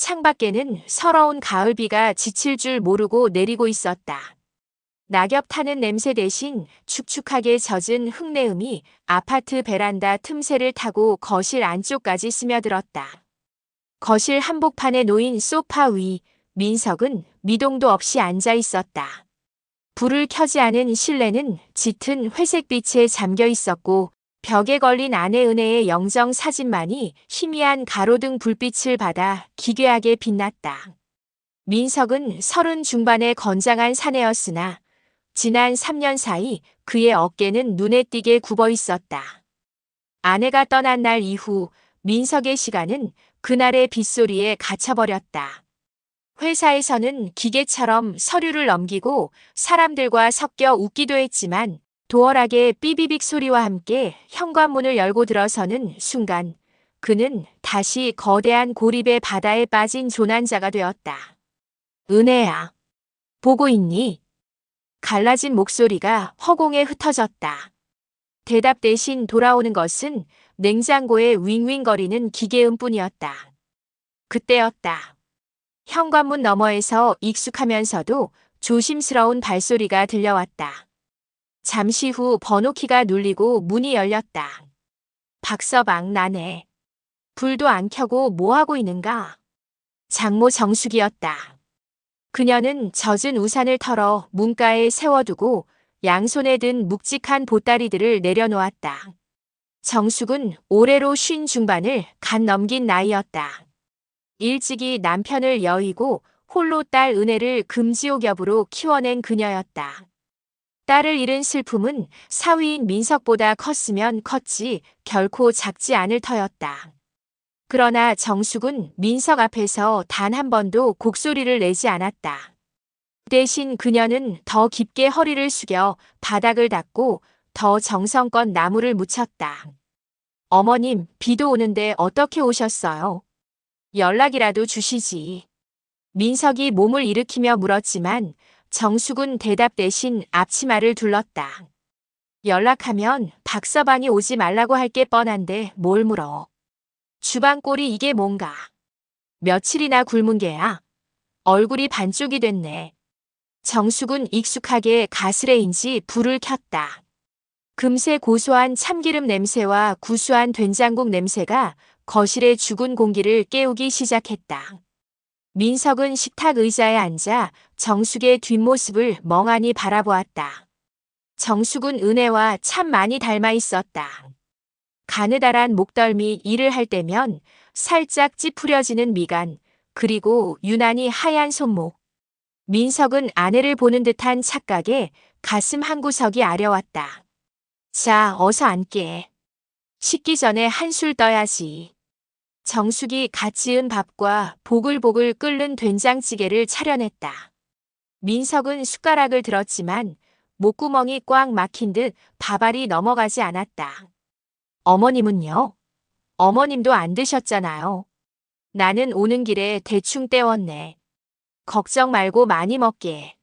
창밖에는 서러운 가을비가 지칠 줄 모르고 내리고 있었다. 낙엽 타는 냄새 대신 축축하게 젖은 흙내음이 아파트 베란다 틈새를 타고 거실 안쪽까지 스며들었다. 거실 한복판에 놓인 소파 위, 민석은 미동도 없이 앉아 있었다. 불을 켜지 않은 실내는 짙은 회색빛에 잠겨 있었고 벽에 걸린 아내 은혜의 영정 사진만이 희미한 가로등 불빛을 받아 기괴하게 빛났다. 민석은 30 중반의 건장한 사내였으나 지난 3년 사이 그의 어깨는 눈에 띄게 굽어 있었다. 아내가 떠난 날 이후 민석의 시간은 그날의 빗소리에 갇혀버렸다. 회사에서는 기계처럼 서류를 넘기고 사람들과 섞여 웃기도 했지만 도어락의 삐비빅 소리와 함께 현관문을 열고 들어서는 순간 그는 다시 거대한 고립의 바다에 빠진 조난자가 되었다. 은혜야, 보고 있니? 갈라진 목소리가 허공에 흩어졌다. 대답 대신 돌아오는 것은 냉장고에 윙윙거리는 기계음뿐이었다. 그때였다. 현관문 너머에서 익숙하면서도 조심스러운 발소리가 들려왔다. 잠시 후 번호키가 눌리고 문이 열렸다. 박서방 나네. 불도 안 켜고 뭐하고 있는가? 장모 정숙이었다. 그녀는 젖은 우산을 털어 문가에 세워두고 양손에 든 묵직한 보따리들을 내려놓았다. 정숙은 올해로 50 중반을 갓 넘긴 나이였다. 일찍이 남편을 여의고 홀로 딸 은혜를 금지옥엽으로 키워낸 그녀였다. 딸을 잃은 슬픔은 사위인 민석보다 컸으면 컸지 결코 작지 않을 터였다. 그러나 정숙은 민석 앞에서 단 한 번도 곡소리를 내지 않았다. 대신 그녀는 더 깊게 허리를 숙여 바닥을 닦고 더 정성껏 나무를 묻혔다. 어머님, 비도 오는데 어떻게 오셨어요? 연락이라도 주시지. 민석이 몸을 일으키며 물었지만 정숙은 대답 대신 앞치마를 둘렀다. 연락하면 박서방이 오지 말라고 할 게 뻔한데 뭘 물어. 주방 꼴이 이게 뭔가. 며칠이나 굶은 게야. 얼굴이 반쪽이 됐네. 정숙은 익숙하게 가스레인지 불을 켰다. 금세 고소한 참기름 냄새와 구수한 된장국 냄새가 거실의 죽은 공기를 깨우기 시작했다. 민석은 식탁 의자에 앉아 정숙의 뒷모습을 멍하니 바라보았다. 정숙은 은혜와 참 많이 닮아 있었다. 가느다란 목덜미 일을 할 때면 살짝 찌푸려지는 미간, 그리고 유난히 하얀 손목. 민석은 아내를 보는 듯한 착각에 가슴 한구석이 아려왔다. 자, 어서 앉게. 식기 전에 한술 떠야지. 정숙이 갓 지은 밥과 보글보글 끓는 된장찌개를 차려냈다. 민석은 숟가락을 들었지만 목구멍이 꽉 막힌 듯 밥알이 넘어가지 않았다. 어머님은요? 어머님도 안 드셨잖아요. 나는 오는 길에 대충 때웠네. 걱정 말고 많이 먹게.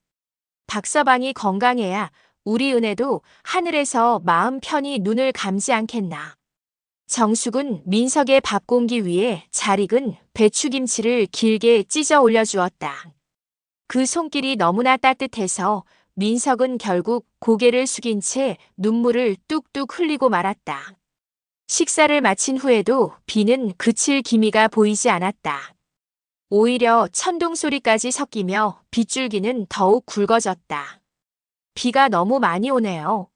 박서방이 건강해야 우리 은혜도 하늘에서 마음 편히 눈을 감지 않겠나. 정숙은 민석의 밥 공기 위에 잘 익은 배추김치를 길게 찢어 올려주었다. 그 손길이 너무나 따뜻해서 민석은 결국 고개를 숙인 채 눈물을 뚝뚝 흘리고 말았다. 식사를 마친 후에도 비는 그칠 기미가 보이지 않았다. 오히려 천둥 소리까지 섞이며 빗줄기는 더욱 굵어졌다. 비가 너무 많이 오네요.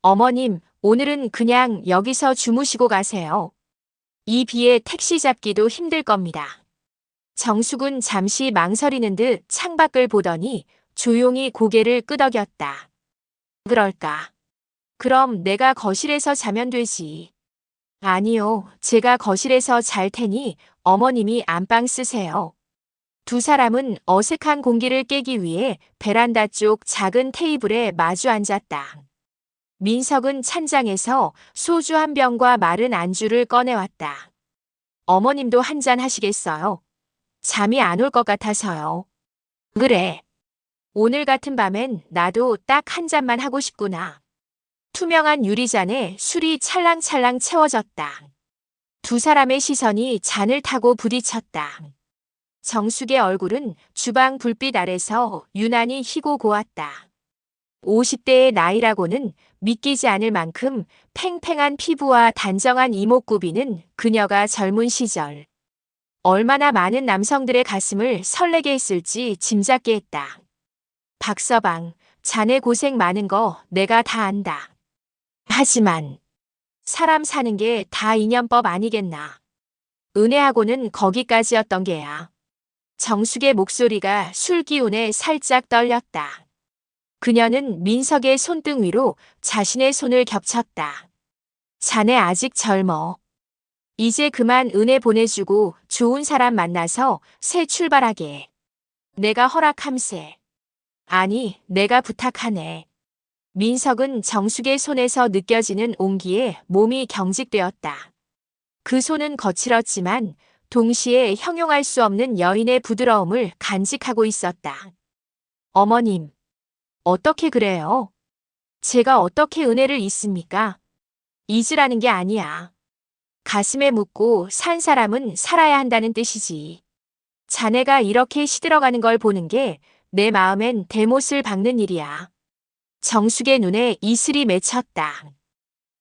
어머님, 오늘은 그냥 여기서 주무시고 가세요. 이 비에 택시 잡기도 힘들 겁니다. 정숙은 잠시 망설이는 듯 창밖을 보더니 조용히 고개를 끄덕였다. 그럴까? 그럼 내가 거실에서 자면 되지. 아니요, 제가 거실에서 잘 테니 어머님이 안방 쓰세요. 두 사람은 어색한 공기를 깨기 위해 베란다 쪽 작은 테이블에 마주 앉았다. 민석은 찬장에서 소주 한 병과 마른 안주를 꺼내왔다. 어머님도 한 잔 하시겠어요? 잠이 안 올 것 같아서요. 그래. 오늘 같은 밤엔 나도 딱 한 잔만 하고 싶구나. 투명한 유리잔에 술이 찰랑찰랑 채워졌다. 두 사람의 시선이 잔을 타고 부딪혔다. 정숙의 얼굴은 주방 불빛 아래서 유난히 희고 고왔다. 50대의 나이라고는 믿기지 않을 만큼 팽팽한 피부와 단정한 이목구비는 그녀가 젊은 시절 얼마나 많은 남성들의 가슴을 설레게 했을지 짐작게 했다. 박서방, 자네 고생 많은 거 내가 다 안다. 하지만 사람 사는 게 다 인연법 아니겠나. 은혜하고는 거기까지였던 게야. 정숙의 목소리가 술 기운에 살짝 떨렸다. 그녀는 민석의 손등 위로 자신의 손을 겹쳤다. 자네 아직 젊어. 이제 그만 은혜 보내주고 좋은 사람 만나서 새 출발하게. 내가 허락함세. 아니, 내가 부탁하네. 민석은 정숙의 손에서 느껴지는 온기에 몸이 경직되었다. 그 손은 거칠었지만 동시에 형용할 수 없는 여인의 부드러움을 간직하고 있었다. 어머님, 어떻게 그래요? 제가 어떻게 은혜를 잊습니까? 잊으라는 게 아니야. 가슴에 묻고 산 사람은 살아야 한다는 뜻이지. 자네가 이렇게 시들어가는 걸 보는 게 내 마음엔 대못을 박는 일이야. 정숙의 눈에 이슬이 맺혔다.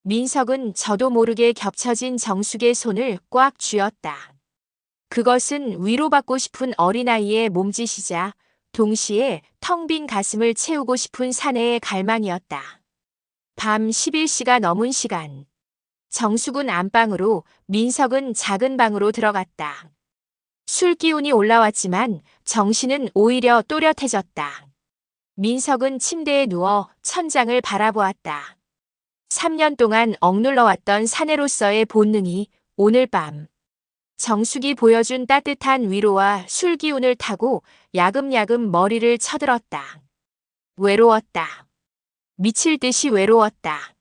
민석은 저도 모르게 겹쳐진 정숙의 손을 꽉 쥐었다. 그것은 위로받고 싶은 어린아이의 몸짓이자 동시에 텅 빈 가슴을 채우고 싶은 사내의 갈망이었다. 밤 11시가 넘은 시간. 정숙은 안방으로, 민석은 작은 방으로 들어갔다. 술 기운이 올라왔지만 정신은 오히려 또렷해졌다. 민석은 침대에 누워 천장을 바라보았다. 3년 동안 억눌러왔던 사내로서의 본능이 오늘 밤 정숙이 보여준 따뜻한 위로와 술 기운을 타고 야금야금 머리를 쳐들었다. 외로웠다. 미칠 듯이 외로웠다.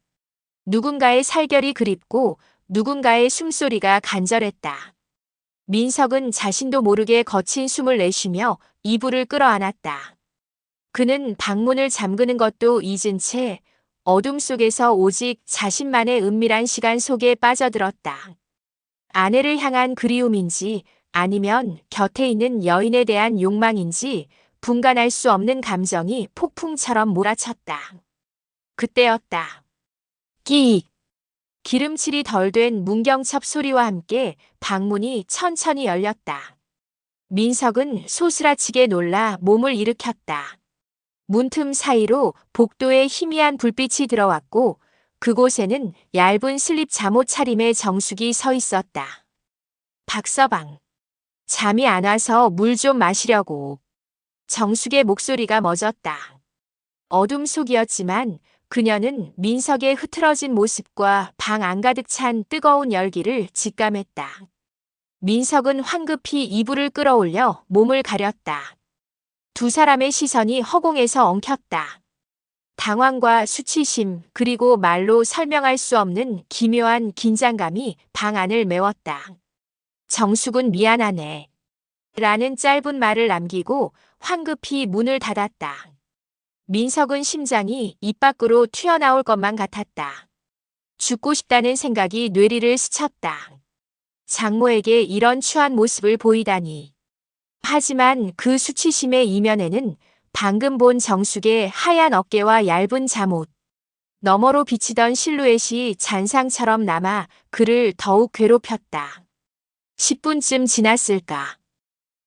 누군가의 살결이 그립고 누군가의 숨소리가 간절했다. 민석은 자신도 모르게 거친 숨을 내쉬며 이불을 끌어안았다. 그는 방문을 잠그는 것도 잊은 채 어둠 속에서 오직 자신만의 은밀한 시간 속에 빠져들었다. 아내를 향한 그리움인지 아니면 곁에 있는 여인에 대한 욕망인지 분간할 수 없는 감정이 폭풍처럼 몰아쳤다. 그때였다. 끼익! 기름칠이 덜 된 문경첩 소리와 함께 방문이 천천히 열렸다. 민석은 소스라치게 놀라 몸을 일으켰다. 문틈 사이로 복도에 희미한 불빛이 들어왔고 그곳에는 얇은 슬립 잠옷 차림의 정숙이 서 있었다. 박서방. 잠이 안 와서 물 좀 마시려고. 정숙의 목소리가 멎었다. 어둠 속이었지만 그녀는 민석의 흐트러진 모습과 방 안가득 찬 뜨거운 열기를 직감했다. 민석은 황급히 이불을 끌어올려 몸을 가렸다. 두 사람의 시선이 허공에서 엉켰다. 당황과 수치심 그리고 말로 설명할 수 없는 기묘한 긴장감이 방 안을 메웠다. 정숙은 미안하네. 라는 짧은 말을 남기고 황급히 문을 닫았다. 민석은 심장이 입 밖으로 튀어나올 것만 같았다. 죽고 싶다는 생각이 뇌리를 스쳤다. 장모에게 이런 추한 모습을 보이다니. 하지만 그 수치심의 이면에는 방금 본 정숙의 하얀 어깨와 얇은 잠옷, 너머로 비치던 실루엣이 잔상처럼 남아 그를 더욱 괴롭혔다. 10분쯤 지났을까.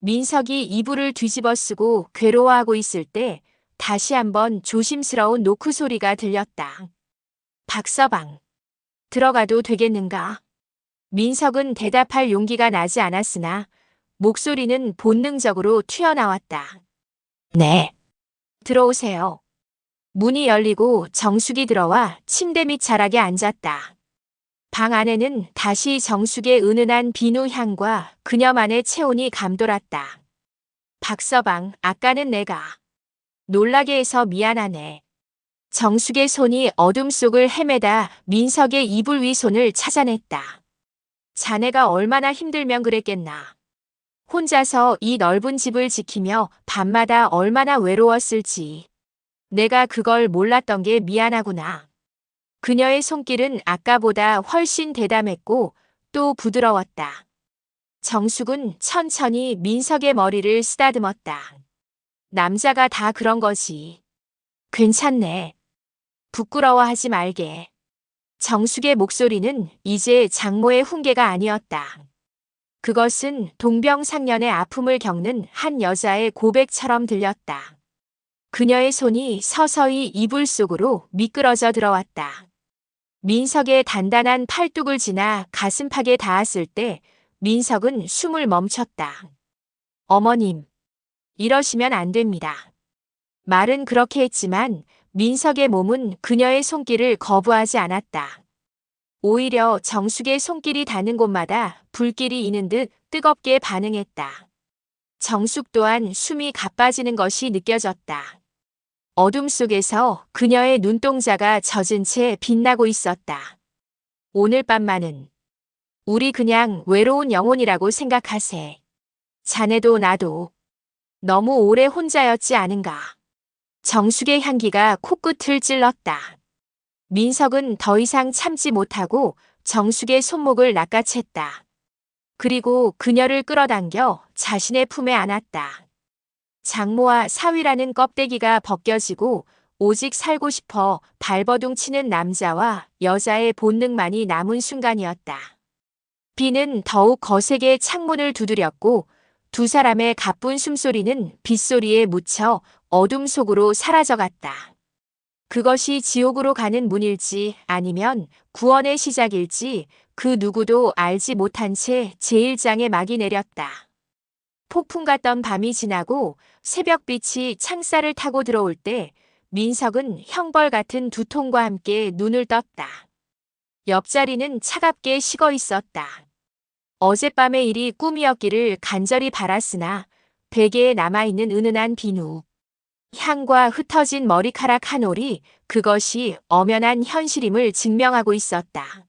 민석이 이불을 뒤집어 쓰고 괴로워하고 있을 때 다시 한번 조심스러운 노크 소리가 들렸다. 박서방. 들어가도 되겠는가? 민석은 대답할 용기가 나지 않았으나 목소리는 본능적으로 튀어나왔다. 네. 들어오세요. 문이 열리고 정숙이 들어와 침대 밑 자락에 앉았다. 방 안에는 다시 정숙의 은은한 비누 향과 그녀만의 체온이 감돌았다. 박서방, 아까는 내가 놀라게 해서 미안하네. 정숙의 손이 어둠 속을 헤매다 민석의 이불 위 손을 찾아냈다. 자네가 얼마나 힘들면 그랬겠나. 혼자서 이 넓은 집을 지키며 밤마다 얼마나 외로웠을지. 내가 그걸 몰랐던 게 미안하구나. 그녀의 손길은 아까보다 훨씬 대담했고 또 부드러웠다. 정숙은 천천히 민석의 머리를 쓰다듬었다. 남자가 다 그런 거지. 괜찮네. 부끄러워하지 말게. 정숙의 목소리는 이제 장모의 훈계가 아니었다. 그것은 동병상련의 아픔을 겪는 한 여자의 고백처럼 들렸다. 그녀의 손이 서서히 이불 속으로 미끄러져 들어왔다. 민석의 단단한 팔뚝을 지나 가슴팍에 닿았을 때 민석은 숨을 멈췄다. 어머님, 이러시면 안 됩니다. 말은 그렇게 했지만 민석의 몸은 그녀의 손길을 거부하지 않았다. 오히려 정숙의 손길이 닿는 곳마다 불길이 이는 듯 뜨겁게 반응했다. 정숙 또한 숨이 가빠지는 것이 느껴졌다. 어둠 속에서 그녀의 눈동자가 젖은 채 빛나고 있었다. 오늘 밤만은 우리 그냥 외로운 영혼이라고 생각하세. 자네도 나도 너무 오래 혼자였지 않은가. 정숙의 향기가 코끝을 찔렀다. 민석은 더 이상 참지 못하고 정숙의 손목을 낚아챘다. 그리고 그녀를 끌어당겨 자신의 품에 안았다. 장모와 사위라는 껍데기가 벗겨지고 오직 살고 싶어 발버둥 치는 남자와 여자의 본능만이 남은 순간이었다. 비는 더욱 거세게 창문을 두드렸고 두 사람의 가쁜 숨소리는 빗소리에 묻혀 어둠 속으로 사라져갔다. 그것이 지옥으로 가는 문일지 아니면 구원의 시작일지 그 누구도 알지 못한 채 제1장의 막이 내렸다. 폭풍 같던 밤이 지나고 새벽빛이 창살을 타고 들어올 때 민석은 형벌 같은 두통과 함께 눈을 떴다. 옆자리는 차갑게 식어 있었다. 어젯밤의 일이 꿈이었기를 간절히 바랐으나 베개에 남아있는 은은한 비누. 향과 흩어진 머리카락 한 올이 그것이 엄연한 현실임을 증명하고 있었다.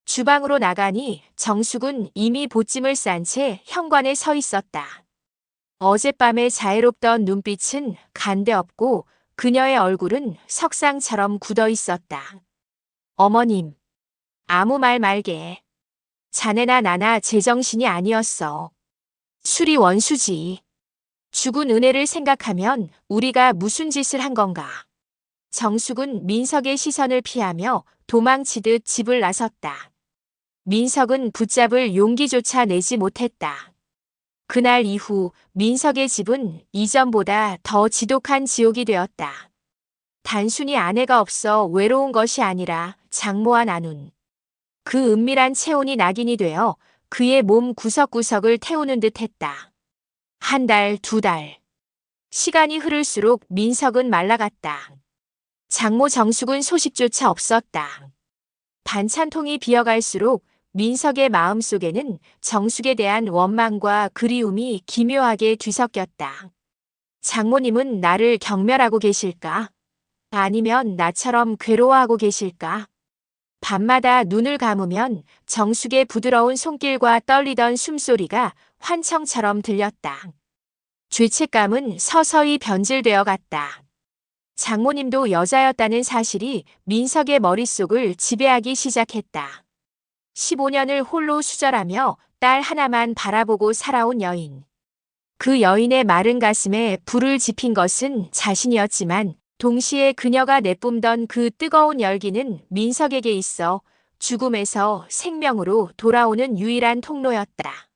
주방으로 나가니 정숙은 이미 보찜을 싼 채 현관에 서 있었다. 어젯밤에 자애롭던 눈빛은 간데없고 그녀의 얼굴은 석상처럼 굳어 있었다. 어머님, 아무 말 말게. 자네나 나나 제정신이 아니었어. 술이 원수지. 죽은 은혜를 생각하면 우리가 무슨 짓을 한 건가. 정숙은 민석의 시선을 피하며 도망치듯 집을 나섰다. 민석은 붙잡을 용기조차 내지 못했다. 그날 이후 민석의 집은 이전보다 더 지독한 지옥이 되었다. 단순히 아내가 없어 외로운 것이 아니라 장모와 나눈 그 은밀한 체온이 낙인이 되어 그의 몸 구석구석을 태우는 듯 했다. 한 달, 두 달. 시간이 흐를수록 민석은 말라갔다. 장모 정숙은 소식조차 없었다. 반찬통이 비어갈수록 민석의 마음속에는 정숙에 대한 원망과 그리움이 기묘하게 뒤섞였다. 장모님은 나를 경멸하고 계실까? 아니면 나처럼 괴로워하고 계실까? 밤마다 눈을 감으면 정숙의 부드러운 손길과 떨리던 숨소리가 환청처럼 들렸다. 죄책감은 서서히 변질되어 갔다. 장모님도 여자였다는 사실이 민석의 머릿속을 지배하기 시작했다. 15년을 홀로 수절하며 딸 하나만 바라보고 살아온 여인. 그 여인의 마른 가슴에 불을 지핀 것은 자신이었지만 동시에 그녀가 내뿜던 그 뜨거운 열기는 민석에게 있어 죽음에서 생명으로 돌아오는 유일한 통로였다.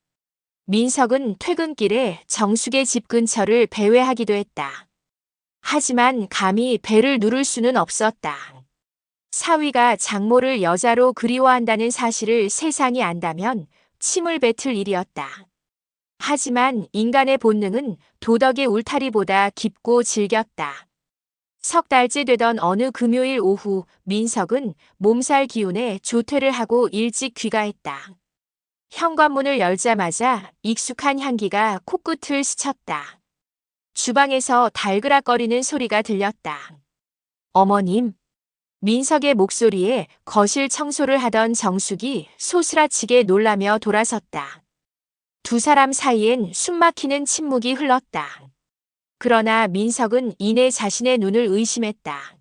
민석은 퇴근길에 정숙의 집 근처를 배회하기도 했다. 하지만 감히 배를 누를 수는 없었다. 사위가 장모를 여자로 그리워한다는 사실을 세상이 안다면 침을 뱉을 일이었다. 하지만 인간의 본능은 도덕의 울타리보다 깊고 질겼다. 석 달째 되던 어느 금요일 오후 민석은 몸살 기운에 조퇴를 하고 일찍 귀가했다. 현관문을 열자마자 익숙한 향기가 코끝을 스쳤다. 주방에서 달그락거리는 소리가 들렸다. 어머님. 민석의 목소리에 거실 청소를 하던 정숙이 소스라치게 놀라며 돌아섰다. 두 사람 사이엔 숨막히는 침묵이 흘렀다. 그러나 민석은 이내 자신의 눈을 의심했다.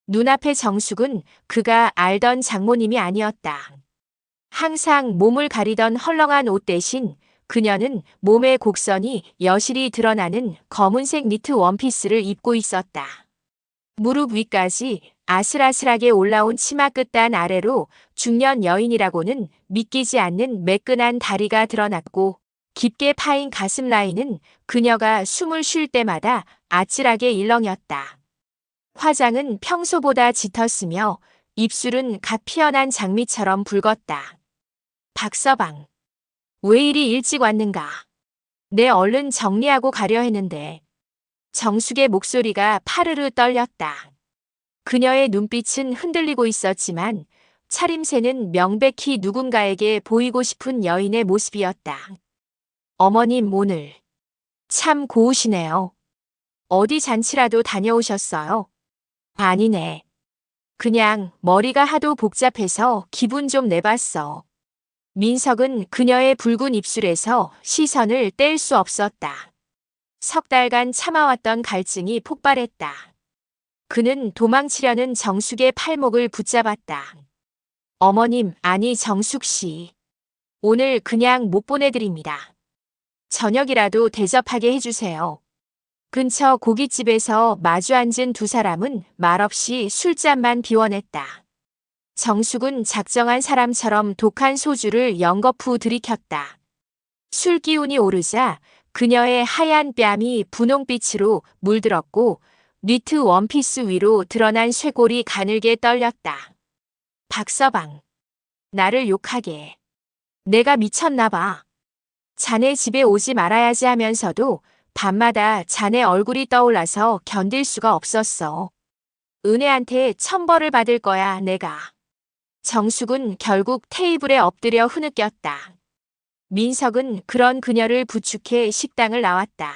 눈앞의 정숙은 그가 알던 장모님이 아니었다. 항상 몸을 가리던 헐렁한 옷 대신 그녀는 몸의 곡선이 여실히 드러나는 검은색 니트 원피스를 입고 있었다. 무릎 위까지 아슬아슬하게 올라온 치마 끝단 아래로 중년 여인이라고는 믿기지 않는 매끈한 다리가 드러났고 깊게 파인 가슴 라인은 그녀가 숨을 쉴 때마다 아찔하게 일렁였다. 화장은 평소보다 짙었으며 입술은 갓 피어난 장미처럼 붉었다. 박서방, 왜 이리 일찍 왔는가? 내 얼른 정리하고 가려 했는데. 정숙의 목소리가 파르르 떨렸다. 그녀의 눈빛은 흔들리고 있었지만 차림새는 명백히 누군가에게 보이고 싶은 여인의 모습이었다. 어머님 오늘 참 고우시네요. 어디 잔치라도 다녀오셨어요? 아니네. 그냥 머리가 하도 복잡해서 기분 좀 내봤어. 민석은 그녀의 붉은 입술에서 시선을 뗄 수 없었다. 석 달간 참아왔던 갈증이 폭발했다. 그는 도망치려는 정숙의 팔목을 붙잡았다. 어머님, 아니 정숙 씨. 오늘 그냥 못 보내드립니다. 저녁이라도 대접하게 해주세요. 근처 고깃집에서 마주 앉은 두 사람은 말없이 술잔만 비워냈다. 정숙은 작정한 사람처럼 독한 소주를 연거푸 들이켰다. 술 기운이 오르자 그녀의 하얀 뺨이 분홍빛으로 물들었고 니트 원피스 위로 드러난 쇄골이 가늘게 떨렸다. 박서방, 나를 욕하게. 내가 미쳤나 봐. 자네 집에 오지 말아야지 하면서도 밤마다 자네 얼굴이 떠올라서 견딜 수가 없었어. 은혜한테 천벌을 받을 거야, 내가. 정숙은 결국 테이블에 엎드려 흐느꼈다. 민석은 그런 그녀를 부축해 식당을 나왔다.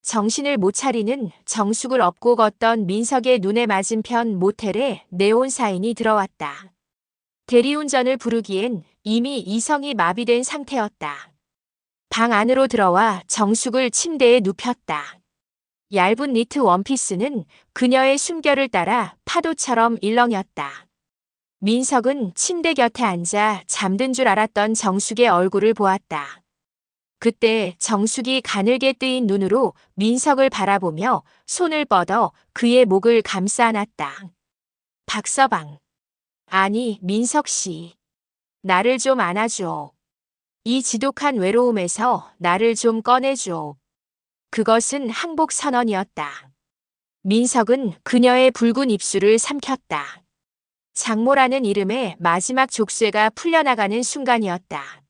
정신을 못 차리는 정숙을 업고 걷던 민석의 눈에 맞은편 모텔에 네온사인이 들어왔다. 대리운전을 부르기엔 이미 이성이 마비된 상태였다. 방 안으로 들어와 정숙을 침대에 눕혔다. 얇은 니트 원피스는 그녀의 숨결을 따라 파도처럼 일렁였다. 민석은 침대 곁에 앉아 잠든 줄 알았던 정숙의 얼굴을 보았다. 그때 정숙이 가늘게 뜨인 눈으로 민석을 바라보며 손을 뻗어 그의 목을 감싸 안았다. 박서방. 아니, 민석 씨. 나를 좀 안아줘. 이 지독한 외로움에서 나를 좀 꺼내줘. 그것은 항복 선언이었다. 민석은 그녀의 붉은 입술을 삼켰다. 장모라는 이름의 마지막 족쇄가 풀려나가는 순간이었다.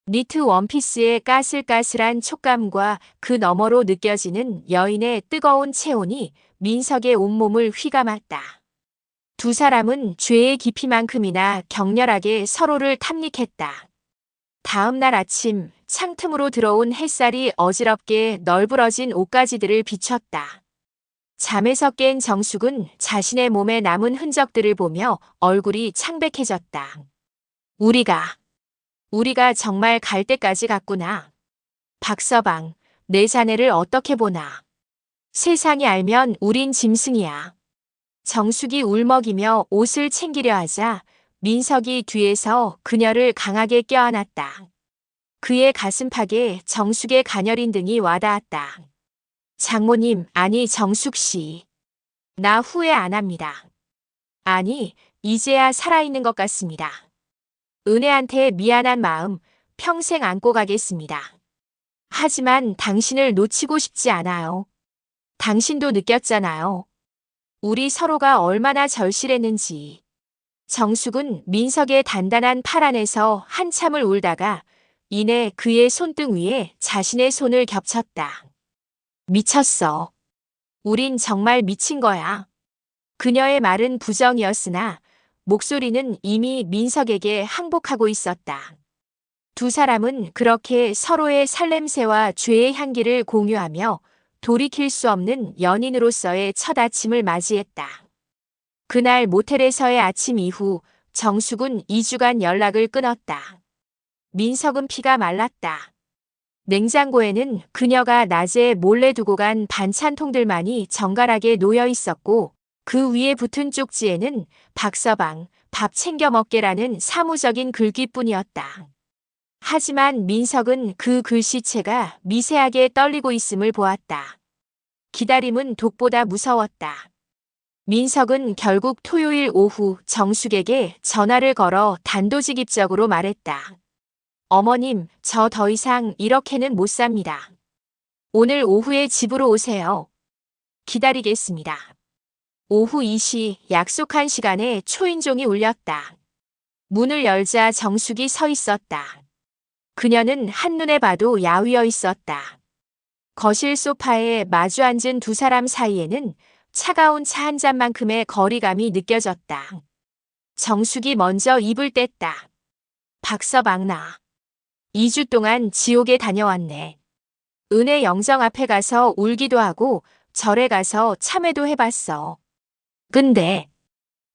니트 원피스의 까슬까슬한 촉감과 그 너머로 느껴지는 여인의 뜨거운 체온이 민석의 온몸을 휘감았다. 두 사람은 죄의 깊이만큼이나 격렬하게 서로를 탐닉했다. 다음 날 아침 창틈으로 들어온 햇살이 어지럽게 널브러진 옷가지들을 비췄다. 잠에서 깬 정숙은 자신의 몸에 남은 흔적들을 보며 얼굴이 창백해졌다. 우리가 정말 갈 때까지 갔구나. 박서방, 내 자네를 어떻게 보나. 세상이 알면 우린 짐승이야. 정숙이 울먹이며 옷을 챙기려 하자 민석이 뒤에서 그녀를 강하게 껴안았다. 그의 가슴팍에 정숙의 가녀린 등이 와닿았다. 장모님, 아니 정숙 씨. 나 후회 안 합니다. 아니, 이제야 살아있는 것 같습니다. 은혜한테 미안한 마음 평생 안고 가겠습니다. 하지만 당신을 놓치고 싶지 않아요. 당신도 느꼈잖아요. 우리 서로가 얼마나 절실했는지. 정숙은 민석의 단단한 팔 안에서 한참을 울다가 이내 그의 손등 위에 자신의 손을 겹쳤다. 미쳤어. 우린 정말 미친 거야. 그녀의 말은 부정이었으나 목소리는 이미 민석에게 항복하고 있었다. 두 사람은 그렇게 서로의 살냄새와 죄의 향기를 공유하며 돌이킬 수 없는 연인으로서의 첫 아침을 맞이했다. 그날 모텔에서의 아침 이후 정숙은 2주간 연락을 끊었다. 민석은 피가 말랐다. 냉장고에는 그녀가 낮에 몰래 두고 간 반찬통들만이 정갈하게 놓여 있었고 그 위에 붙은 쪽지에는 박서방, 밥 챙겨 먹게라는 사무적인 글귀뿐이었다. 하지만 민석은 그 글씨체가 미세하게 떨리고 있음을 보았다. 기다림은 독보다 무서웠다. 민석은 결국 토요일 오후 정숙에게 전화를 걸어 단도직입적으로 말했다. 어머님, 저 더 이상 이렇게는 못 삽니다. 오늘 오후에 집으로 오세요. 기다리겠습니다. 오후 2시 약속한 시간에 초인종이 울렸다. 문을 열자 정숙이 서 있었다. 그녀는 한눈에 봐도 야위어 있었다. 거실 소파에 마주 앉은 두 사람 사이에는 차가운 차 한 잔만큼의 거리감이 느껴졌다. 정숙이 먼저 입을 뗐다. 박서방 나 2주 동안 지옥에 다녀왔네. 은혜 영정 앞에 가서 울기도 하고 절에 가서 참회도 해봤어. 근데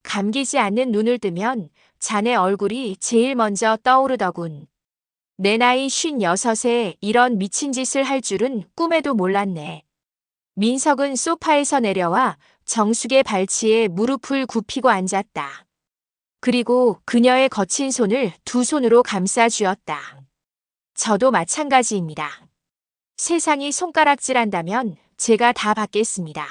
감기지 않는 눈을 뜨면 자네 얼굴이 제일 먼저 떠오르더군. 내 나이 56에 이런 미친 짓을 할 줄은 꿈에도 몰랐네. 민석은 소파에서 내려와 정숙의 발치에 무릎을 굽히고 앉았다. 그리고 그녀의 거친 손을 두 손으로 감싸 쥐었다. 저도 마찬가지입니다. 세상이 손가락질한다면 제가 다 받겠습니다.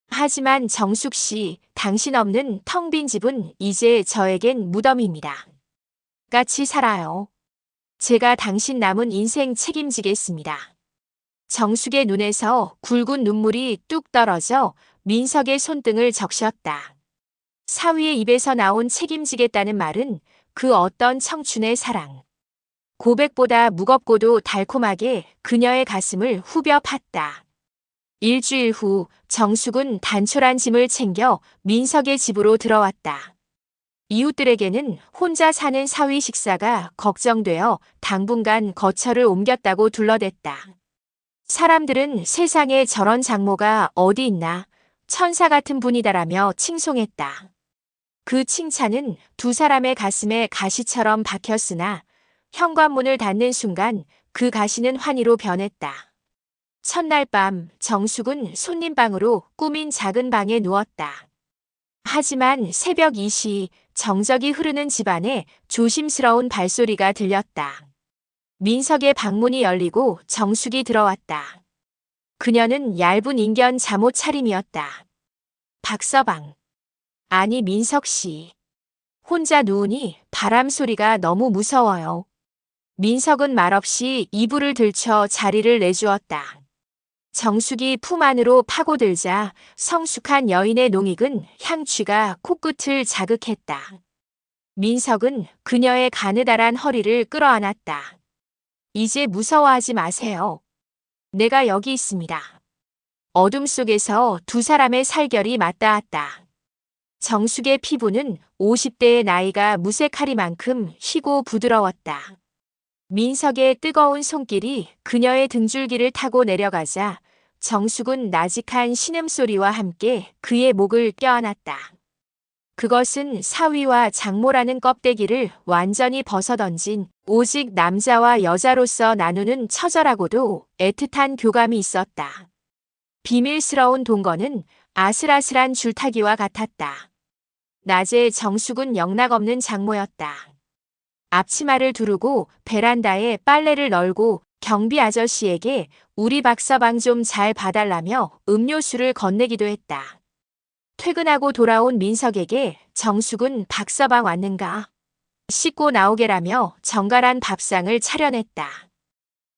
하지만 정숙 씨, 당신 없는 텅 빈 집은 이제 저에겐 무덤입니다. 같이 살아요. 제가 당신 남은 인생 책임지겠습니다. 정숙의 눈에서 굵은 눈물이 뚝 떨어져 민석의 손등을 적셨다. 사위의 입에서 나온 책임지겠다는 말은 그 어떤 청춘의 사랑. 고백보다 무겁고도 달콤하게 그녀의 가슴을 후벼 팠다. 일주일 후 정숙은 단촐한 짐을 챙겨 민석의 집으로 들어왔다. 이웃들에게는 혼자 사는 사위 식사가 걱정되어 당분간 거처를 옮겼다고 둘러댔다. 사람들은 세상에 저런 장모가 어디 있나 천사 같은 분이다라며 칭송했다. 그 칭찬은 두 사람의 가슴에 가시처럼 박혔으나 현관문을 닫는 순간 그 가시는 환희로 변했다. 첫날 밤 정숙은 손님방으로 꾸민 작은 방에 누웠다. 하지만 새벽 2시 정적이 흐르는 집안에 조심스러운 발소리가 들렸다. 민석의 방문이 열리고 정숙이 들어왔다. 그녀는 얇은 인견 잠옷 차림이었다. 박서방. 아니 민석 씨. 혼자 누우니 바람 소리가 너무 무서워요. 민석은 말없이 이불을 들쳐 자리를 내주었다. 정숙이 품 안으로 파고들자 성숙한 여인의 농익은 향취가 코끝을 자극했다. 민석은 그녀의 가느다란 허리를 끌어안았다. 이제 무서워하지 마세요. 내가 여기 있습니다. 어둠 속에서 두 사람의 살결이 맞닿았다. 정숙의 피부는 50대의 나이가 무색하리만큼 희고 부드러웠다. 민석의 뜨거운 손길이 그녀의 등줄기를 타고 내려가자 정숙은 나직한 신음소리와 함께 그의 목을 껴안았다. 그것은 사위와 장모라는 껍데기를 완전히 벗어던진 오직 남자와 여자로서 나누는 처절하고도 애틋한 교감이 있었다. 비밀스러운 동거는 아슬아슬한 줄타기와 같았다. 낮에 정숙은 영락없는 장모였다. 앞치마를 두르고 베란다에 빨래를 널고 경비 아저씨에게 우리 박서방 좀 잘 봐달라며 음료수를 건네기도 했다. 퇴근하고 돌아온 민석에게 정숙은 박서방 왔는가? 씻고 나오게라며 정갈한 밥상을 차려냈다.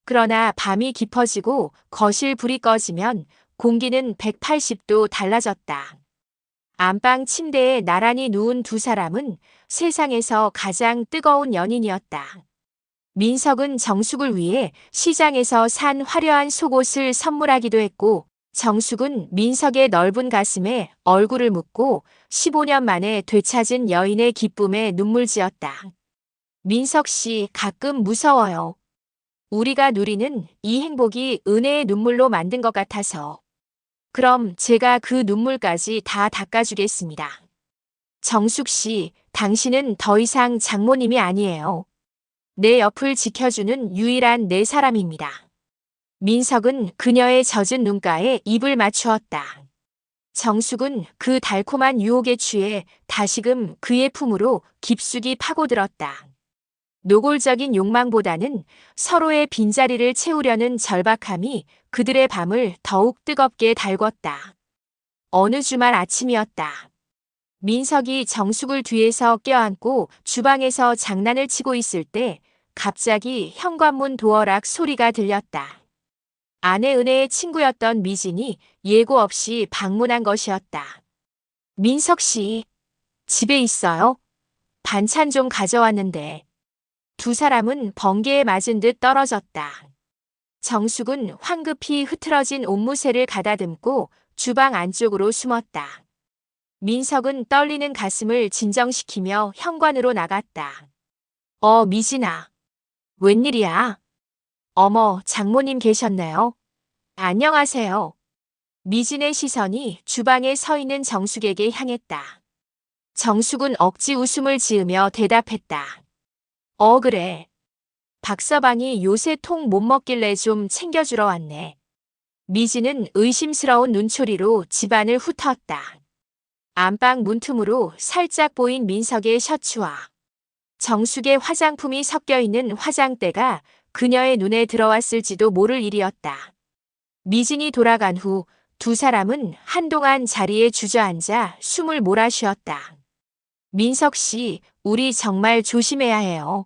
그러나 밤이 깊어지고 거실 불이 꺼지면 공기는 180도 달라졌다. 안방 침대에 나란히 누운 두 사람은 세상에서 가장 뜨거운 연인이었다. 민석은 정숙을 위해 시장에서 산 화려한 속옷을 선물하기도 했고 정숙은 민석의 넓은 가슴에 얼굴을 묻고 15년 만에 되찾은 여인의 기쁨에 눈물 지었다. 민석 씨 가끔 무서워요. 우리가 누리는 이 행복이 은혜의 눈물로 만든 것 같아서. 그럼 제가 그 눈물까지 다 닦아주겠습니다. 정숙 씨, 당신은 더 이상 장모님이 아니에요. 내 옆을 지켜주는 유일한 내 사람입니다. 민석은 그녀의 젖은 눈가에 입을 맞추었다. 정숙은 그 달콤한 유혹에 취해 다시금 그의 품으로 깊숙이 파고들었다. 노골적인 욕망보다는 서로의 빈자리를 채우려는 절박함이 그들의 밤을 더욱 뜨겁게 달궜다. 어느 주말 아침이었다. 민석이 정숙을 뒤에서 껴안고 주방에서 장난을 치고 있을 때 갑자기 현관문 도어락 소리가 들렸다. 아내 은혜의 친구였던 미진이 예고 없이 방문한 것이었다. 민석 씨, 집에 있어요? 반찬 좀 가져왔는데. 두 사람은 번개에 맞은 듯 떨어졌다. 정숙은 황급히 흐트러진 옷무새를 가다듬고 주방 안쪽으로 숨었다. 민석은 떨리는 가슴을 진정시키며 현관으로 나갔다. 미진아. 웬일이야? 어머, 장모님 계셨네요. 안녕하세요. 미진의 시선이 주방에 서 있는 정숙에게 향했다. 정숙은 억지 웃음을 지으며 대답했다. 그래. 박서방이 요새 통 못 먹길래 좀 챙겨주러 왔네. 미진은 의심스러운 눈초리로 집안을 훑었다. 안방 문틈으로 살짝 보인 민석의 셔츠와 정숙의 화장품이 섞여 있는 화장대가 그녀의 눈에 들어왔을지도 모를 일이었다. 미진이 돌아간 후 두 사람은 한동안 자리에 주저앉아 숨을 몰아쉬었다. 민석 씨, 우리 정말 조심해야 해요.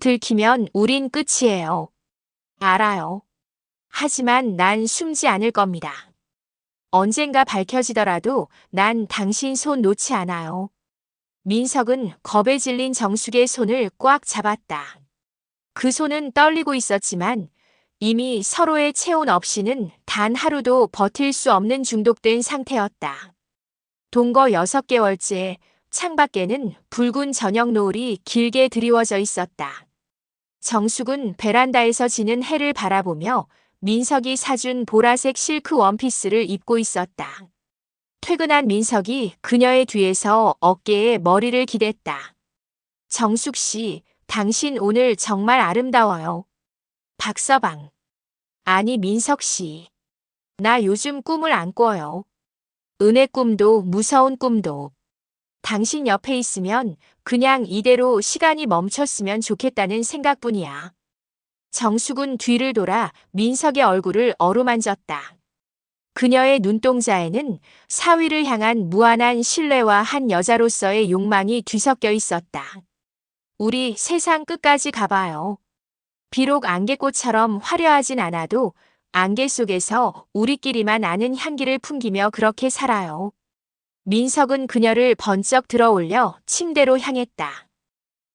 들키면 우린 끝이에요. 알아요. 하지만 난 숨지 않을 겁니다. 언젠가 밝혀지더라도 난 당신 손 놓지 않아요. 민석은 겁에 질린 정숙의 손을 꽉 잡았다. 그 손은 떨리고 있었지만 이미 서로의 체온 없이는 단 하루도 버틸 수 없는 중독된 상태였다. 동거 6개월째 창밖에는 붉은 저녁 노을이 길게 드리워져 있었다. 정숙은 베란다에서 지는 해를 바라보며 민석이 사준 보라색 실크 원피스를 입고 있었다. 퇴근한 민석이 그녀의 뒤에서 어깨에 머리를 기댔다. 정숙 씨, 당신 오늘 정말 아름다워요. 박서방. 아니 민석 씨. 나 요즘 꿈을 안 꿔요. 은혜 꿈도 무서운 꿈도. 당신 옆에 있으면 그냥 이대로 시간이 멈췄으면 좋겠다는 생각뿐이야. 정숙은 뒤를 돌아 민석의 얼굴을 어루만졌다. 그녀의 눈동자에는 사위를 향한 무한한 신뢰와 한 여자로서의 욕망이 뒤섞여 있었다. 우리 세상 끝까지 가봐요. 비록 안개꽃처럼 화려하진 않아도 안개 속에서 우리끼리만 아는 향기를 풍기며 그렇게 살아요. 민석은 그녀를 번쩍 들어올려 침대로 향했다.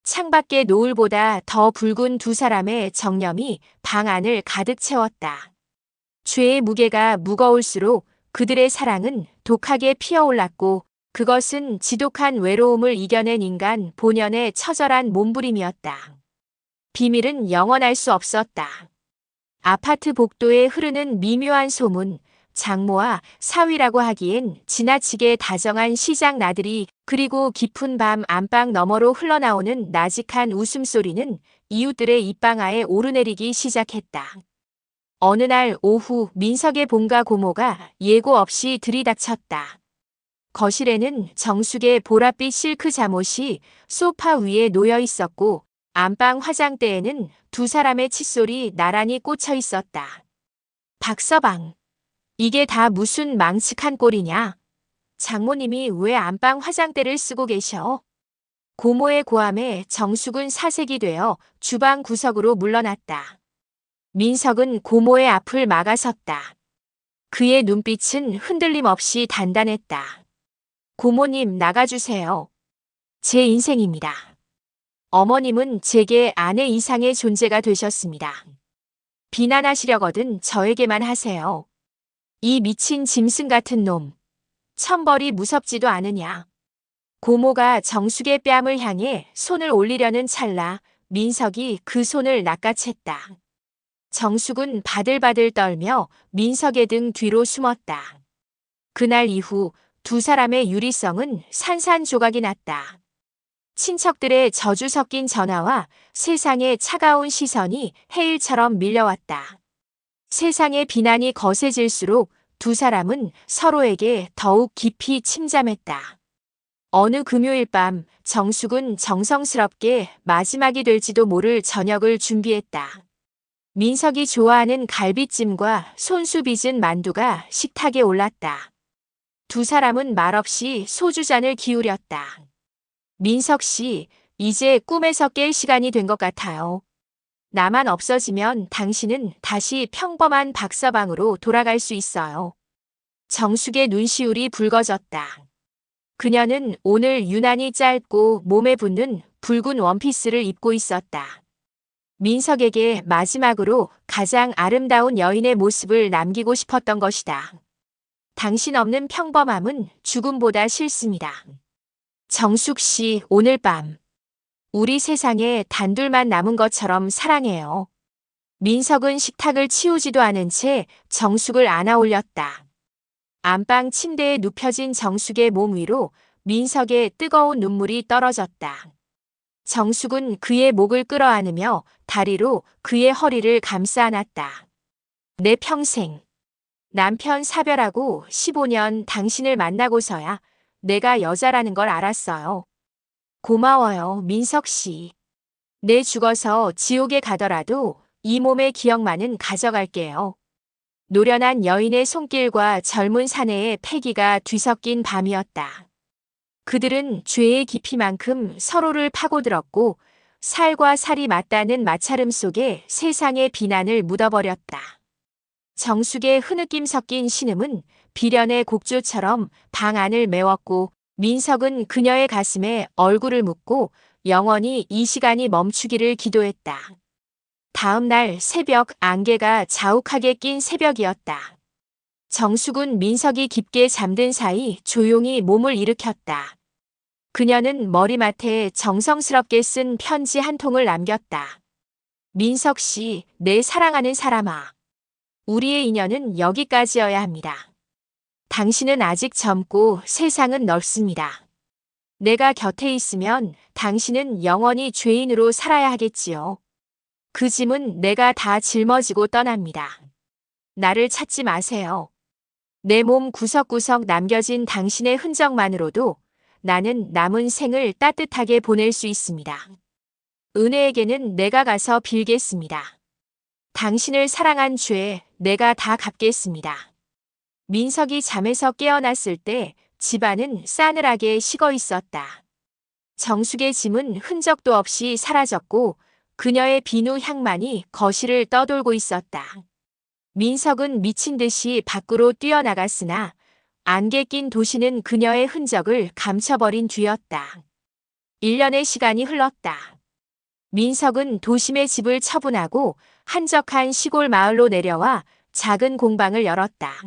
창밖의 노을보다 더 붉은 두 사람의 정념이 방 안을 가득 채웠다. 죄의 무게가 무거울수록 그들의 사랑은 독하게 피어올랐고 그것은 지독한 외로움을 이겨낸 인간 본연의 처절한 몸부림이었다. 비밀은 영원할 수 없었다. 아파트 복도에 흐르는 미묘한 소문, 장모와 사위라고 하기엔 지나치게 다정한 시장 나들이 그리고 깊은 밤 안방 너머로 흘러나오는 나직한 웃음소리는 이웃들의 입방아에 오르내리기 시작했다. 어느 날 오후 민석의 본가 고모가 예고 없이 들이닥쳤다. 거실에는 정숙의 보랏빛 실크 잠옷이 소파 위에 놓여 있었고 안방 화장대에는 두 사람의 칫솔이 나란히 꽂혀 있었다. 박서방. 이게 다 무슨 망측한 꼴이냐? 장모님이 왜 안방 화장대를 쓰고 계셔? 고모의 고함에 정숙은 사색이 되어 주방 구석으로 물러났다. 민석은 고모의 앞을 막아섰다. 그의 눈빛은 흔들림 없이 단단했다. 고모님 나가주세요. 제 인생입니다. 어머님은 제게 아내 이상의 존재가 되셨습니다. 비난하시려거든 저에게만 하세요. 이 미친 짐승 같은 놈. 천벌이 무섭지도 않으냐. 고모가 정숙의 뺨을 향해 손을 올리려는 찰나 민석이 그 손을 낚아챘다. 정숙은 바들바들 떨며 민석의 등 뒤로 숨었다. 그날 이후 두 사람의 유리성은 산산조각이 났다. 친척들의 저주 섞인 전화와 세상의 차가운 시선이 해일처럼 밀려왔다. 세상의 비난이 거세질수록 두 사람은 서로에게 더욱 깊이 침잠했다. 어느 금요일 밤 정숙은 정성스럽게 마지막이 될지도 모를 저녁을 준비했다. 민석이 좋아하는 갈비찜과 손수 빚은 만두가 식탁에 올랐다. 두 사람은 말없이 소주잔을 기울였다. 민석 씨, 이제 꿈에서 깰 시간이 된 것 같아요. 나만 없어지면 당신은 다시 평범한 박서방으로 돌아갈 수 있어요. 정숙의 눈시울이 붉어졌다. 그녀는 오늘 유난히 짧고 몸에 붙는 붉은 원피스를 입고 있었다. 민석에게 마지막으로 가장 아름다운 여인의 모습을 남기고 싶었던 것이다. 당신 없는 평범함은 죽음보다 싫습니다. 정숙 씨, 오늘 밤 우리 세상에 단둘만 남은 것처럼 사랑해요. 민석은 식탁을 치우지도 않은 채 정숙을 안아 올렸다. 안방 침대에 눕혀진 정숙의 몸 위로 민석의 뜨거운 눈물이 떨어졌다. 정숙은 그의 목을 끌어안으며 다리로 그의 허리를 감싸 안았다. 내 평생, 남편 사별하고 15년 당신을 만나고서야 내가 여자라는 걸 알았어요. 고마워요, 민석 씨. 내 죽어서 지옥에 가더라도 이 몸의 기억만은 가져갈게요. 노련한 여인의 손길과 젊은 사내의 패기가 뒤섞인 밤이었다. 그들은 죄의 깊이만큼 서로를 파고들었고 살과 살이 맞닿는 마찰음 속에 세상의 비난을 묻어버렸다. 정숙의 흐느낌 섞인 신음은 비련의 곡조처럼 방 안을 메웠고 민석은 그녀의 가슴에 얼굴을 묻고 영원히 이 시간이 멈추기를 기도했다. 다음 날 새벽, 안개가 자욱하게 낀 새벽이었다. 정숙은 민석이 깊게 잠든 사이 조용히 몸을 일으켰다. 그녀는 머리맡에 정성스럽게 쓴 편지 한 통을 남겼다. 민석 씨, 내 사랑하는 사람아. 우리의 인연은 여기까지여야 합니다. 당신은 아직 젊고 세상은 넓습니다. 내가 곁에 있으면 당신은 영원히 죄인으로 살아야 하겠지요. 그 짐은 내가 다 짊어지고 떠납니다. 나를 찾지 마세요. 내 몸 구석구석 남겨진 당신의 흔적만으로도 나는 남은 생을 따뜻하게 보낼 수 있습니다. 은혜에게는 내가 가서 빌겠습니다. 당신을 사랑한 죄 내가 다 갚겠습니다. 민석이 잠에서 깨어났을 때 집안은 싸늘하게 식어 있었다. 정숙의 짐은 흔적도 없이 사라졌고 그녀의 비누 향만이 거실을 떠돌고 있었다. 민석은 미친 듯이 밖으로 뛰어나갔으나 안개 낀 도시는 그녀의 흔적을 감춰버린 뒤였다. 1년의 시간이 흘렀다. 민석은 도심의 집을 처분하고 한적한 시골 마을로 내려와 작은 공방을 열었다.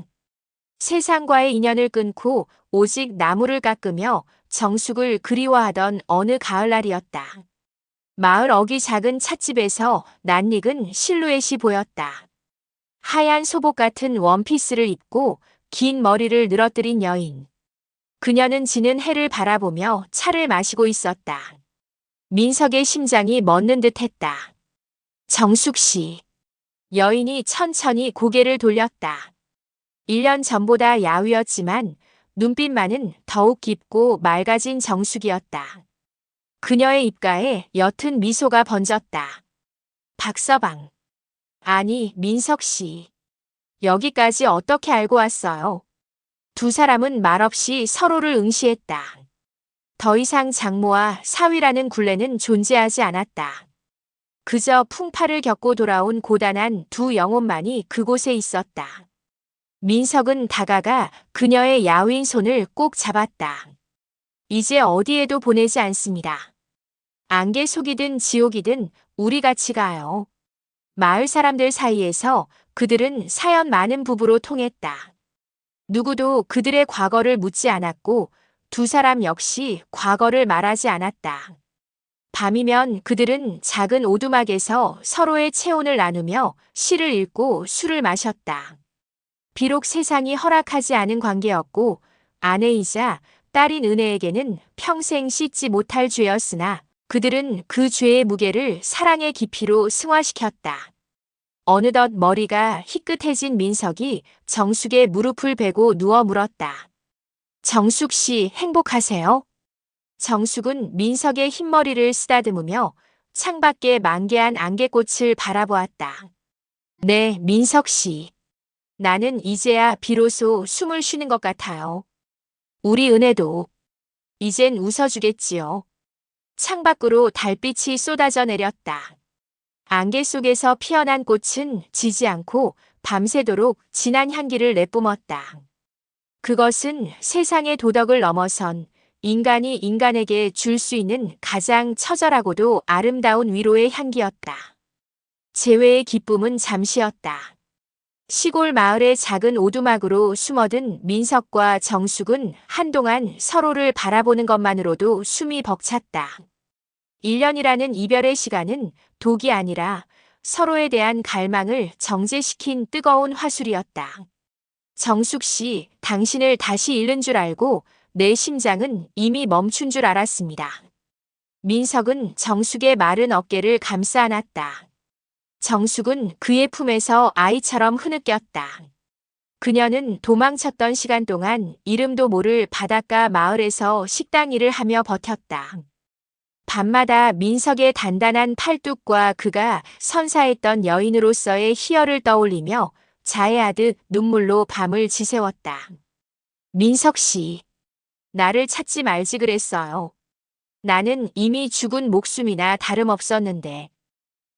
세상과의 인연을 끊고 오직 나무를 깎으며 정숙을 그리워하던 어느 가을날이었다. 마을 어귀 작은 찻집에서 낯익은 실루엣이 보였다. 하얀 소복 같은 원피스를 입고 긴 머리를 늘어뜨린 여인. 그녀는 지는 해를 바라보며 차를 마시고 있었다. 민석의 심장이 멎는 듯했다. 정숙 씨. 여인이 천천히 고개를 돌렸다. 1년 전보다 야위었지만 눈빛만은 더욱 깊고 맑아진 정숙이었다. 그녀의 입가에 옅은 미소가 번졌다. 박서방. 아니, 민석 씨. 여기까지 어떻게 알고 왔어요? 두 사람은 말없이 서로를 응시했다. 더 이상 장모와 사위라는 굴레는 존재하지 않았다. 그저 풍파를 겪고 돌아온 고단한 두 영혼만이 그곳에 있었다. 민석은 다가가 그녀의 야윈 손을 꼭 잡았다. 이제 어디에도 보내지 않습니다. 안개 속이든 지옥이든 우리 같이 가요. 마을 사람들 사이에서 그들은 사연 많은 부부로 통했다. 누구도 그들의 과거를 묻지 않았고 두 사람 역시 과거를 말하지 않았다. 밤이면 그들은 작은 오두막에서 서로의 체온을 나누며 시를 읽고 술을 마셨다. 비록 세상이 허락하지 않은 관계였고 아내이자 딸인 은혜에게는 평생 씻지 못할 죄였으나 그들은 그 죄의 무게를 사랑의 깊이로 승화시켰다. 어느덧 머리가 희끗해진 민석이 정숙의 무릎을 베고 누워 물었다. 정숙 씨 행복하세요? 정숙은 민석의 흰머리를 쓰다듬으며 창밖에 만개한 안개꽃을 바라보았다. 네, 민석 씨. 나는 이제야 비로소 숨을 쉬는 것 같아요. 우리 은혜도 이젠 웃어주겠지요. 창밖으로 달빛이 쏟아져 내렸다. 안개 속에서 피어난 꽃은 지지 않고 밤새도록 진한 향기를 내뿜었다. 그것은 세상의 도덕을 넘어선 인간이 인간에게 줄 수 있는 가장 처절하고도 아름다운 위로의 향기였다. 재회의 기쁨은 잠시였다. 시골 마을의 작은 오두막으로 숨어든 민석과 정숙은 한동안 서로를 바라보는 것만으로도 숨이 벅찼다. 1년이라는 이별의 시간은 독이 아니라 서로에 대한 갈망을 정제시킨 뜨거운 화술이었다. 정숙 씨, 당신을 다시 잃는 줄 알고 내 심장은 이미 멈춘 줄 알았습니다. 민석은 정숙의 마른 어깨를 감싸 안았다. 정숙은 그의 품에서 아이처럼 흐느꼈다. 그녀는 도망쳤던 시간 동안 이름도 모를 바닷가 마을에서 식당 일을 하며 버텼다. 밤마다 민석의 단단한 팔뚝과 그가 선사했던 여인으로서의 희열을 떠올리며 자해하듯 눈물로 밤을 지새웠다. 민석 씨, 나를 찾지 말지 그랬어요. 나는 이미 죽은 목숨이나 다름없었는데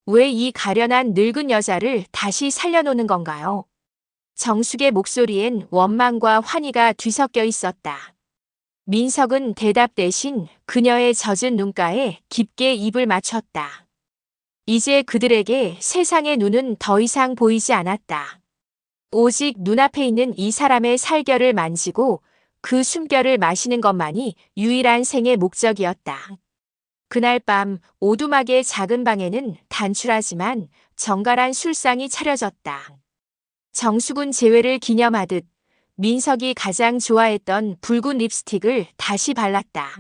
왜 이 가련한 늙은 여자를 다시 살려놓는 건가요? 정숙의 목소리엔 원망과 환희가 뒤섞여 있었다. 민석은 대답 대신 그녀의 젖은 눈가에 깊게 입을 맞췄다. 이제 그들에게 세상의 눈은 더 이상 보이지 않았다. 오직 눈앞에 있는 이 사람의 살결을 만지고 그 숨결을 마시는 것만이 유일한 생의 목적이었다. 그날 밤 오두막의 작은 방에는 단출하지만 정갈한 술상이 차려졌다. 정숙은 재회를 기념하듯 민석이 가장 좋아했던 붉은 립스틱을 다시 발랐다.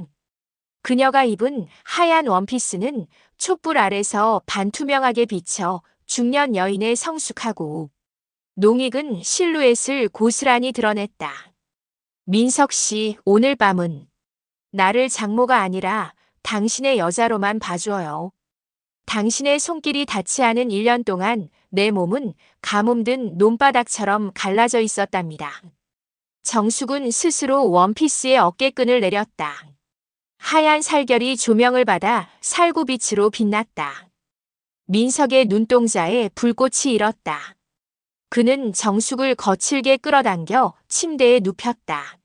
그녀가 입은 하얀 원피스는 촛불 아래서 반투명하게 비쳐 중년 여인의 성숙하고 농익은 실루엣을 고스란히 드러냈다. 민석 씨, 오늘 밤은 나를 장모가 아니라 당신의 여자로만 봐줘요. 당신의 손길이 닿지 않은 1년 동안 내 몸은 가뭄든 논바닥처럼 갈라져 있었답니다. 정숙은 스스로 원피스의 어깨끈을 내렸다. 하얀 살결이 조명을 받아 살구빛으로 빛났다. 민석의 눈동자에 불꽃이 일었다. 그는 정숙을 거칠게 끌어당겨 침대에 눕혔다.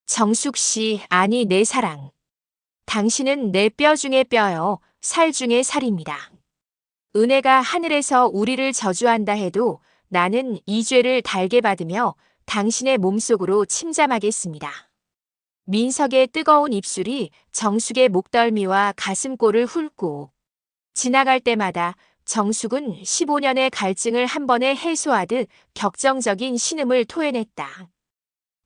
정숙 씨, 아니 내 사랑. 당신은 내 뼈 중의 뼈요, 살 중의 살입니다. 은혜가 하늘에서 우리를 저주한다 해도 나는 이 죄를 달게 받으며 당신의 몸속으로 침잠하겠습니다. 민석의 뜨거운 입술이 정숙의 목덜미와 가슴골을 훑고 지나갈 때마다 정숙은 15년의 갈증을 한 번에 해소하듯 격정적인 신음을 토해냈다.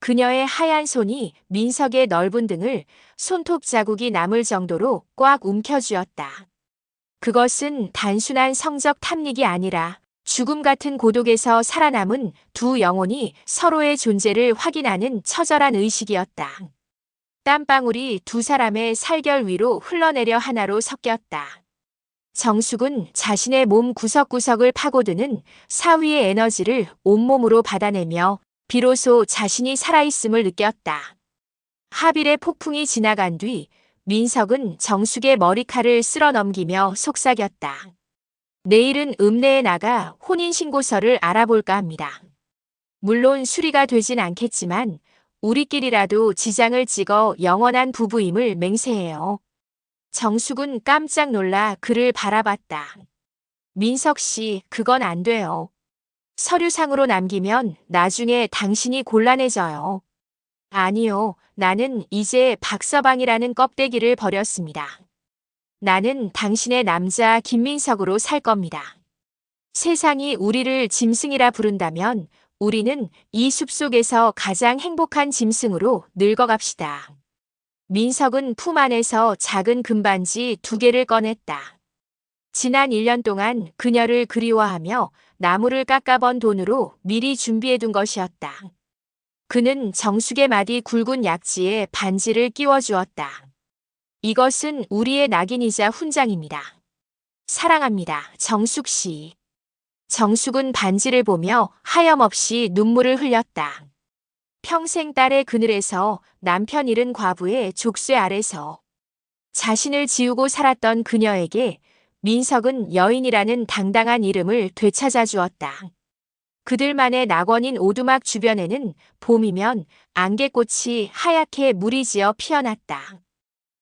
그녀의 하얀 손이 민석의 넓은 등을 손톱 자국이 남을 정도로 꽉 움켜쥐었다. 그것은 단순한 성적 탐닉이 아니라 죽음 같은 고독에서 살아남은 두 영혼이 서로의 존재를 확인하는 처절한 의식이었다. 땀방울이 두 사람의 살결 위로 흘러내려 하나로 섞였다. 정숙은 자신의 몸 구석구석을 파고드는 사위의 에너지를 온몸으로 받아내며 비로소 자신이 살아있음을 느꼈다. 하빌의 폭풍이 지나간 뒤 민석은 정숙의 머리칼을 쓸어 넘기며 속삭였다. 내일은 읍내에 나가 혼인신고서를 알아볼까 합니다. 물론 수리가 되진 않겠지만 우리끼리라도 지장을 찍어 영원한 부부임을 맹세해요. 정숙은 깜짝 놀라 그를 바라봤다. 민석 씨, 그건 안 돼요. 서류상으로 남기면 나중에 당신이 곤란해져요. 아니요, 나는 이제 박서방이라는 껍데기를 버렸습니다. 나는 당신의 남자 김민석으로 살 겁니다. 세상이 우리를 짐승이라 부른다면 우리는 이 숲속에서 가장 행복한 짐승으로 늙어갑시다. 민석은 품 안에서 작은 금반지 2개를 꺼냈다. 지난 1년 동안 그녀를 그리워하며 나무를 깎아번 돈으로 미리 준비해둔 것이었다. 그는 정숙의 마디 굵은 약지에 반지를 끼워주었다. 이것은 우리의 낙인이자 훈장입니다. 사랑합니다. 정숙 씨. 정숙은 반지를 보며 하염없이 눈물을 흘렸다. 평생 딸의 그늘에서 남편 잃은 과부의 족쇄 아래서 자신을 지우고 살았던 그녀에게 민석은 여인이라는 당당한 이름을 되찾아 주었다. 그들만의 낙원인 오두막 주변에는 봄이면 안개꽃이 하얗게 무리지어 피어났다.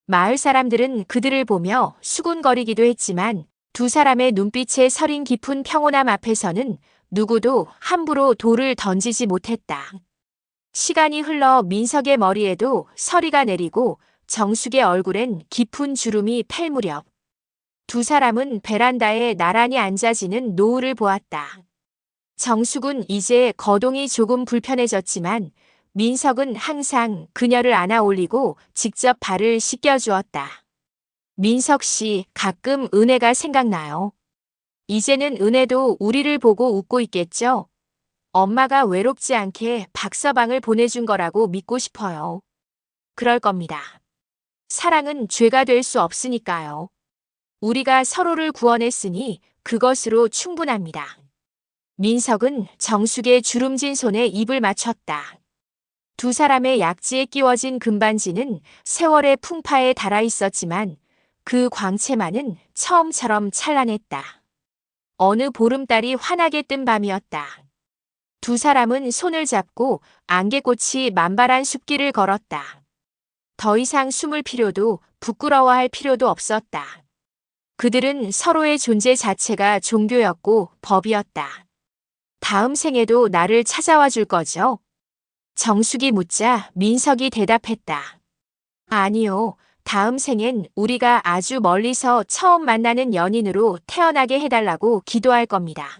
마을 사람들은 그들을 보며 수군거리기도 했지만 두 사람의 눈빛에 서린 깊은 평온함 앞에서는 누구도 함부로 돌을 던지지 못했다. 시간이 흘러 민석의 머리에도 서리가 내리고 정숙의 얼굴엔 깊은 주름이 팰 무렵 두 사람은 베란다에 나란히 앉아지는 노을을 보았다. 정숙은 이제 거동이 조금 불편해졌지만 민석은 항상 그녀를 안아 올리고 직접 발을 씻겨주었다. 민석 씨, 가끔 은혜가 생각나요. 이제는 은혜도 우리를 보고 웃고 있겠죠? 엄마가 외롭지 않게 박서방을 보내준 거라고 믿고 싶어요. 그럴 겁니다. 사랑은 죄가 될 수 없으니까요. 우리가 서로를 구원했으니 그것으로 충분합니다. 민석은 정숙의 주름진 손에 입을 맞췄다. 두 사람의 약지에 끼워진 금반지는 세월의 풍파에 닳아 있었지만 그 광채만은 처음처럼 찬란했다. 어느 보름달이 환하게 뜬 밤이었다. 두 사람은 손을 잡고 안개꽃이 만발한 숲길을 걸었다. 더 이상 숨을 필요도 부끄러워할 필요도 없었다. 그들은 서로의 존재 자체가 종교였고 법이었다. 다음 생에도 나를 찾아와 줄 거죠? 정숙이 묻자 민석이 대답했다. 아니요. 다음 생엔 우리가 아주 멀리서 처음 만나는 연인으로 태어나게 해달라고 기도할 겁니다.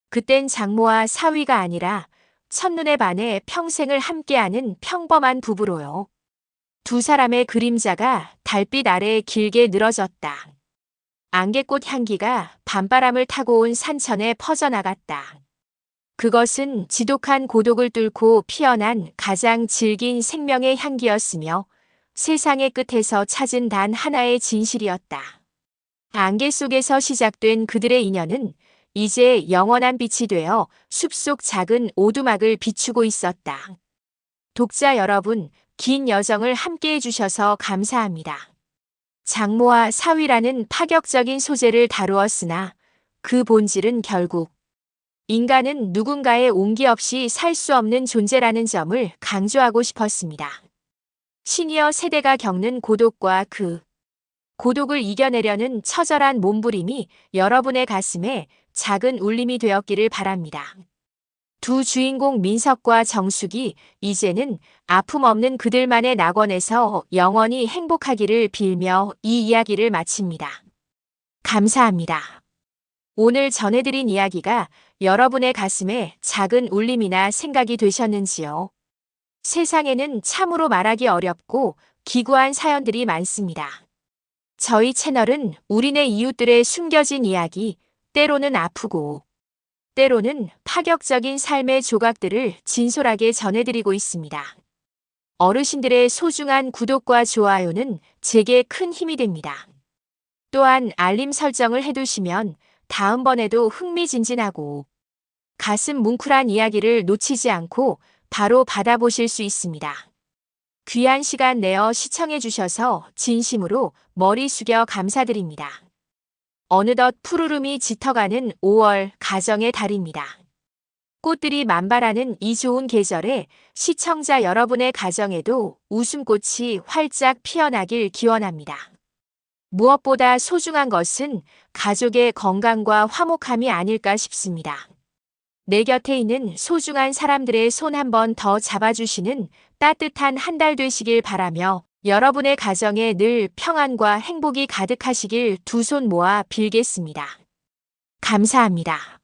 그땐 장모와 사위가 아니라 첫눈에 반해 평생을 함께하는 평범한 부부로요. 두 사람의 그림자가 달빛 아래 길게 늘어졌다. 안개꽃 향기가 밤바람을 타고 온 산천에 퍼져나갔다. 그것은 지독한 고독을 뚫고 피어난 가장 질긴 생명의 향기였으며 세상의 끝에서 찾은 단 하나의 진실이었다. 안개 속에서 시작된 그들의 인연은 이제 영원한 빛이 되어 숲속 작은 오두막을 비추고 있었다. 독자 여러분, 긴 여정을 함께 해주셔서 감사합니다. 장모와 사위라는 파격적인 소재를 다루었으나 그 본질은 결국 인간은 누군가의 온기 없이 살 수 없는 존재라는 점을 강조하고 싶었습니다. 시니어 세대가 겪는 고독과 그 고독을 이겨내려는 처절한 몸부림이 여러분의 가슴에 작은 울림이 되었기를 바랍니다. 두 주인공 민석과 정숙이 이제는 아픔 없는 그들만의 낙원에서 영원히 행복하기를 빌며 이 이야기를 마칩니다. 감사합니다. 오늘 전해드린 이야기가 여러분의 가슴에 작은 울림이나 생각이 되셨는지요? 세상에는 참으로 말하기 어렵고 기구한 사연들이 많습니다. 저희 채널은 우리네 이웃들의 숨겨진 이야기, 때로는 아프고 때로는 파격적인 삶의 조각들을 진솔하게 전해드리고 있습니다. 어르신들의 소중한 구독과 좋아요는 제게 큰 힘이 됩니다. 또한 알림 설정을 해두시면 다음번에도 흥미진진하고 가슴 뭉클한 이야기를 놓치지 않고 바로 받아보실 수 있습니다. 귀한 시간 내어 시청해주셔서 진심으로 머리 숙여 감사드립니다. 어느덧 푸르름이 짙어가는 5월 가정의 달입니다. 꽃들이 만발하는 이 좋은 계절에 시청자 여러분의 가정에도 웃음꽃이 활짝 피어나길 기원합니다. 무엇보다 소중한 것은 가족의 건강과 화목함이 아닐까 싶습니다. 내 곁에 있는 소중한 사람들의 손 한 번 더 잡아주시는 따뜻한 한 달 되시길 바라며 여러분의 가정에 늘 평안과 행복이 가득하시길 두 손 모아 빌겠습니다. 감사합니다.